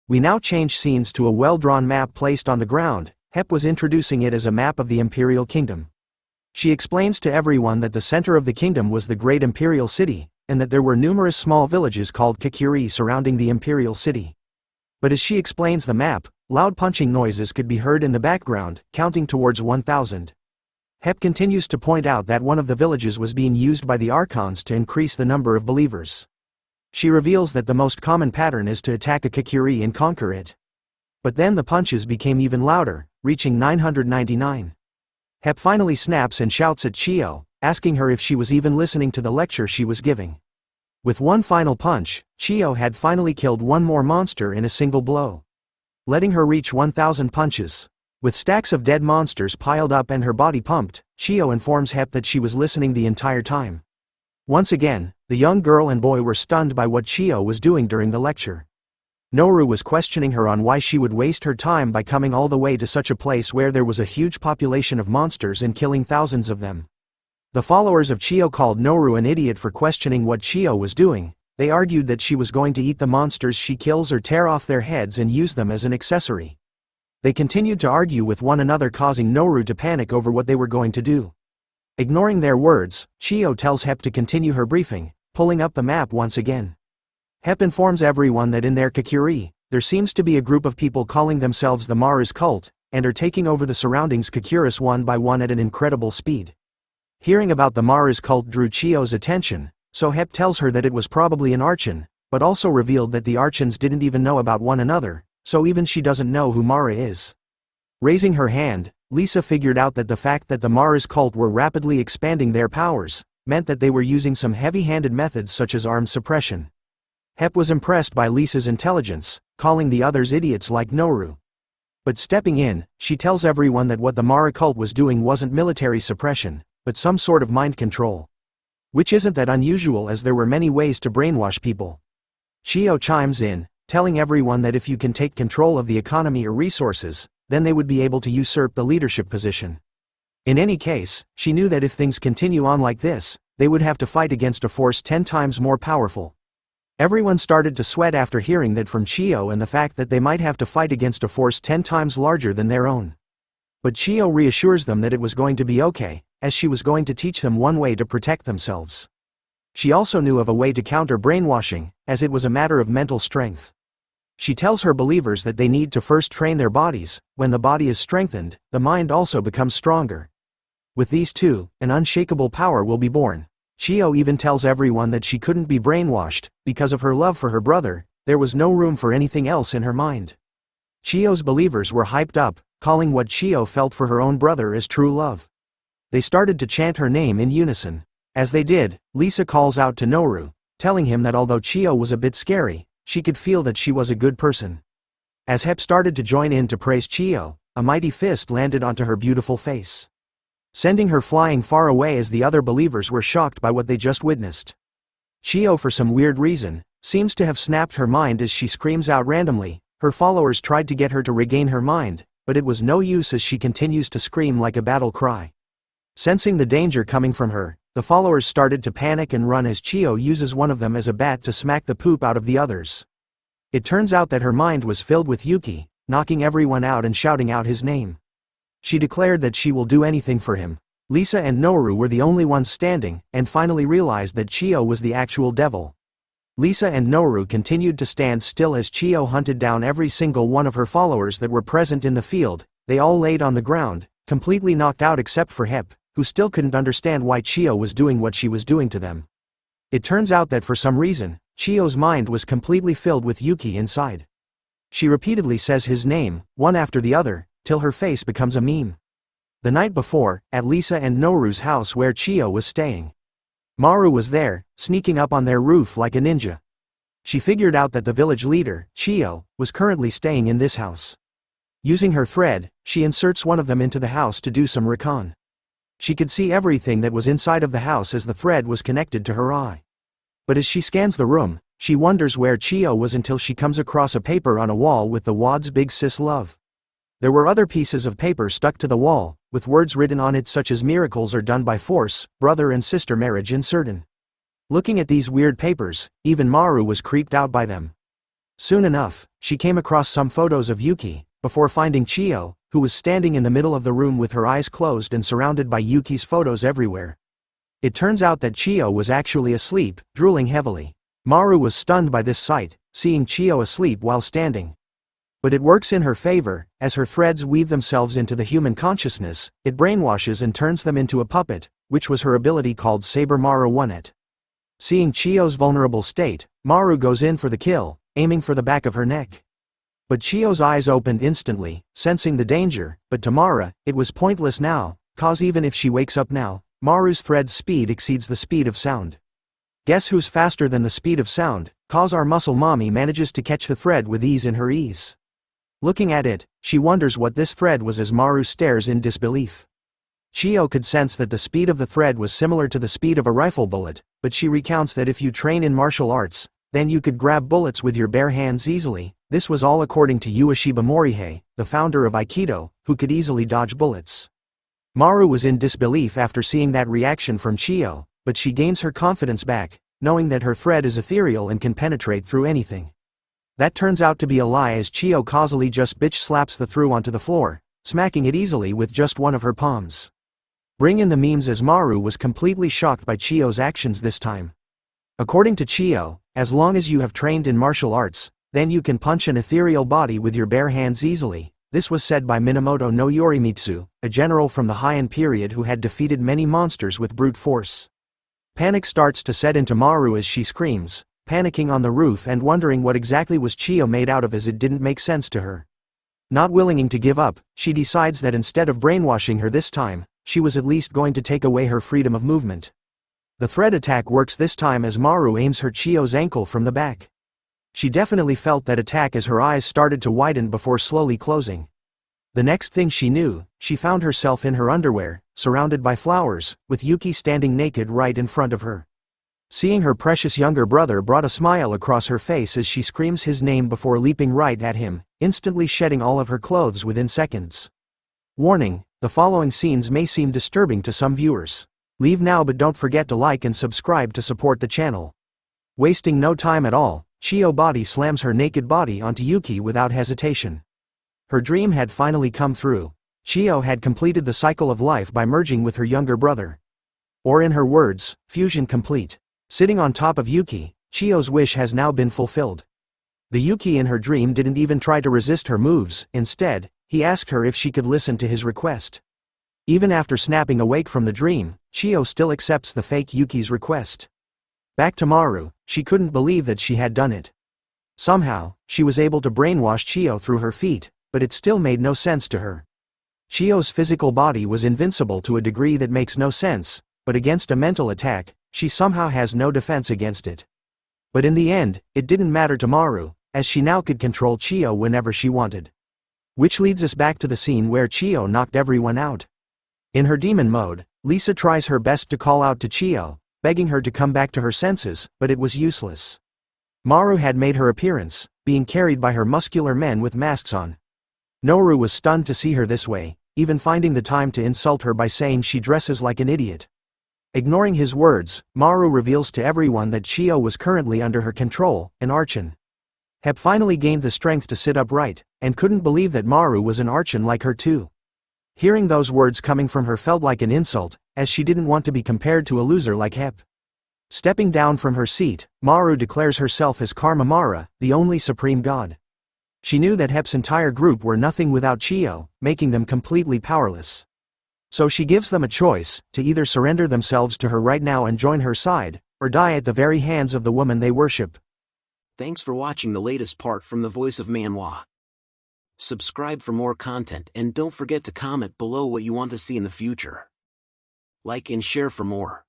We now change scenes to a well-drawn map placed on the ground. Hep was introducing it as a map of the imperial kingdom. She explains to everyone that the center of the kingdom was the great imperial city, and that there were numerous small villages called kakiri surrounding the imperial city. But as she explains the map, loud punching noises could be heard in the background, counting towards 1,000. Hep continues to point out that one of the villages was being used by the archons to increase the number of believers. She reveals that the most common pattern is to attack a kakiri and conquer it. But then the punches became even louder, reaching 999. Hep finally snaps and shouts at Chio, asking her if she was even listening to the lecture she was giving. With one final punch, Chio had finally killed one more monster in a single blow, letting her reach 1,000 punches. With stacks of dead monsters piled up and her body pumped, Chio informs Hep that she was listening the entire time. Once again, the young girl and boy were stunned by what Chio was doing during the lecture. Maru was questioning her on why she would waste her time by coming all the way to such a place where there was a huge population of monsters and killing thousands of them. The followers of Chio called Maru an idiot for questioning what Chio was doing. They argued that she was going to eat the monsters she kills or tear off their heads and use them as an accessory. They continued to argue with one another, causing Maru to panic over what they were going to do. Ignoring their words, Chio tells Hep to continue her briefing, pulling up the map once again. Hep informs everyone that in their kakiri, there seems to be a group of people calling themselves the Maru's cult, and are taking over the surroundings kakuris one by one at an incredible speed. Hearing about the Maru's cult drew Chio's attention, so Hep tells her that it was probably an archon, but also revealed that the archons didn't even know about one another, so even she doesn't know who Maru is. Raising her hand, Lisa figured out that the fact that the Maru's cult were rapidly expanding their powers meant that they were using some heavy-handed methods such as armed suppression. Hep was impressed by Lisa's intelligence, calling the others idiots like Maru. But stepping in, she tells everyone that what the Maru cult was doing wasn't military suppression, but some sort of mind control. Which isn't that unusual, as there were many ways to brainwash people. Chio chimes in, telling everyone that if you can take control of the economy or resources, then they would be able to usurp the leadership position. In any case, she knew that if things continue on like this, they would have to fight against a force 10 times more powerful. Everyone started to sweat after hearing that from Chio, and the fact that they might have to fight against a force 10 times larger than their own. But Chio reassures them that it was going to be okay, as she was going to teach them one way to protect themselves. She also knew of a way to counter brainwashing, as it was a matter of mental strength. She tells her believers that they need to first train their bodies. When the body is strengthened, the mind also becomes stronger. With these two, an unshakable power will be born. Chio even tells everyone that she couldn't be brainwashed, because of her love for her brother. There was no room for anything else in her mind. Chio's believers were hyped up, calling what Chio felt for her own brother as true love. They started to chant her name in unison. As they did, Lisa calls out to Maru, telling him that although Chio was a bit scary, she could feel that she was a good person. As Hep started to join in to praise Chio, a mighty fist landed onto her beautiful face, sending her flying far away as the other believers were shocked by what they just witnessed. Chio, for some weird reason, seems to have snapped her mind as she screams out randomly. Her followers tried to get her to regain her mind, but it was no use as she continues to scream like a battle cry. Sensing the danger coming from her, the followers started to panic and run as Chio uses one of them as a bat to smack the poop out of the others. It turns out that her mind was filled with Yuki, knocking everyone out and shouting out his name. She declared that she will do anything for him. Lisa and Maru were the only ones standing, and finally realized that Chio was the actual devil. Lisa and Maru continued to stand still as Chio hunted down every single one of her followers that were present in the field. They all laid on the ground, completely knocked out except for Hep, who still couldn't understand why Chio was doing what she was doing to them. It turns out that for some reason, Chio's mind was completely filled with Yuki inside. She repeatedly says his name, one after the other, till her face becomes a meme. The night before, at Lisa and Maru's house where Chio was staying, Maru was there, sneaking up on their roof like a ninja. She figured out that the village leader, Chio, was currently staying in this house. Using her thread, she inserts one of them into the house to do some recon. She could see everything that was inside of the house as the thread was connected to her eye. But as she scans the room, she wonders where Chio was until she comes across a paper on a wall with the words "Big Sis Love." There were other pieces of paper stuck to the wall, with words written on it such as "Miracles are done by force, brother and sister marriage uncertain." Looking at these weird papers, even Maru was creeped out by them. Soon enough, she came across some photos of Yuki, before finding Chio, who was standing in the middle of the room with her eyes closed and surrounded by Yuki's photos everywhere. It turns out that Chio was actually asleep, drooling heavily. Maru was stunned by this sight, seeing Chio asleep while standing. But it works in her favor, as her threads weave themselves into the human consciousness, it brainwashes and turns them into a puppet, which was her ability called Saber Maru One-It. Seeing Chio's vulnerable state, Maru goes in for the kill, aiming for the back of her neck. But Chio's eyes opened instantly, sensing the danger, but to Mara, it was pointless now, cause even if she wakes up now, Maru's thread's speed exceeds the speed of sound. Guess who's faster than the speed of sound, cause our muscle mommy manages to catch the thread with ease in her ease. Looking at it, she wonders what this thread was as Maru stares in disbelief. Chio could sense that the speed of the thread was similar to the speed of a rifle bullet, but she recounts that if you train in martial arts, then you could grab bullets with your bare hands easily. This was all according to Ueshiba Morihei, the founder of Aikido, who could easily dodge bullets. Maru was in disbelief after seeing that reaction from Chio, but she gains her confidence back, knowing that her thread is ethereal and can penetrate through anything. That turns out to be a lie as Chio causally just bitch slaps the through onto the floor, smacking it easily with just one of her palms. Bring in the memes as Maru was completely shocked by Chio's actions this time. According to Chio, as long as you have trained in martial arts, then you can punch an ethereal body with your bare hands easily. This was said by Minamoto no Yorimitsu, a general from the Heian period who had defeated many monsters with brute force. Panic starts to set into Maru as she screams, panicking on the roof and wondering what exactly was Chio made out of as it didn't make sense to her. Not willing to give up, she decides that instead of brainwashing her this time, she was at least going to take away her freedom of movement. The thread attack works this time as Maru aims her Chio's ankle from the back. She definitely felt that attack as her eyes started to widen before slowly closing. The next thing she knew, she found herself in her underwear, surrounded by flowers, with Yuki standing naked right in front of her. Seeing her precious younger brother brought a smile across her face as she screams his name before leaping right at him, instantly shedding all of her clothes within seconds. Warning, the following scenes may seem disturbing to some viewers. Leave now but don't forget to like and subscribe to support the channel. Wasting no time at all, Chio body slams her naked body onto Yuki without hesitation. Her dream had finally come through. Chio had completed the cycle of life by merging with her younger brother. Or in her words, fusion complete. Sitting on top of Yuki, Chio's wish has now been fulfilled. The Yuki in her dream didn't even try to resist her moves, instead, he asked her if she could listen to his request. Even after snapping awake from the dream, Chio still accepts the fake Yuki's request. Back to Maru, she couldn't believe that she had done it. Somehow, she was able to brainwash Chio through her feet, but it still made no sense to her. Chio's physical body was invincible to a degree that makes no sense, but against a mental attack, she somehow has no defense against it. But in the end, it didn't matter to Maru, as she now could control Chio whenever she wanted. Which leads us back to the scene where Chio knocked everyone out. In her demon mode, Lisa tries her best to call out to Chio, begging her to come back to her senses, but it was useless. Maru had made her appearance, being carried by her muscular men with masks on. Noru was stunned to see her this way, even finding the time to insult her by saying she dresses like an idiot. Ignoring his words, Maru reveals to everyone that Chio was currently under her control, an Archon. Hep finally gained the strength to sit upright, and couldn't believe that Maru was an Archon like her too. Hearing those words coming from her felt like an insult, as she didn't want to be compared to a loser like Hep. Stepping down from her seat, Maru declares herself as Karma Mara, the only supreme god. She knew that Hep's entire group were nothing without Chio, making them completely powerless. So she gives them a choice, to either surrender themselves to her right now and join her side, or die at the very hands of the woman they worship. Thanks for watching the latest part from the voice of Manhwa. Subscribe for more content and don't forget to comment below what you want to see in the future. Like and share for more.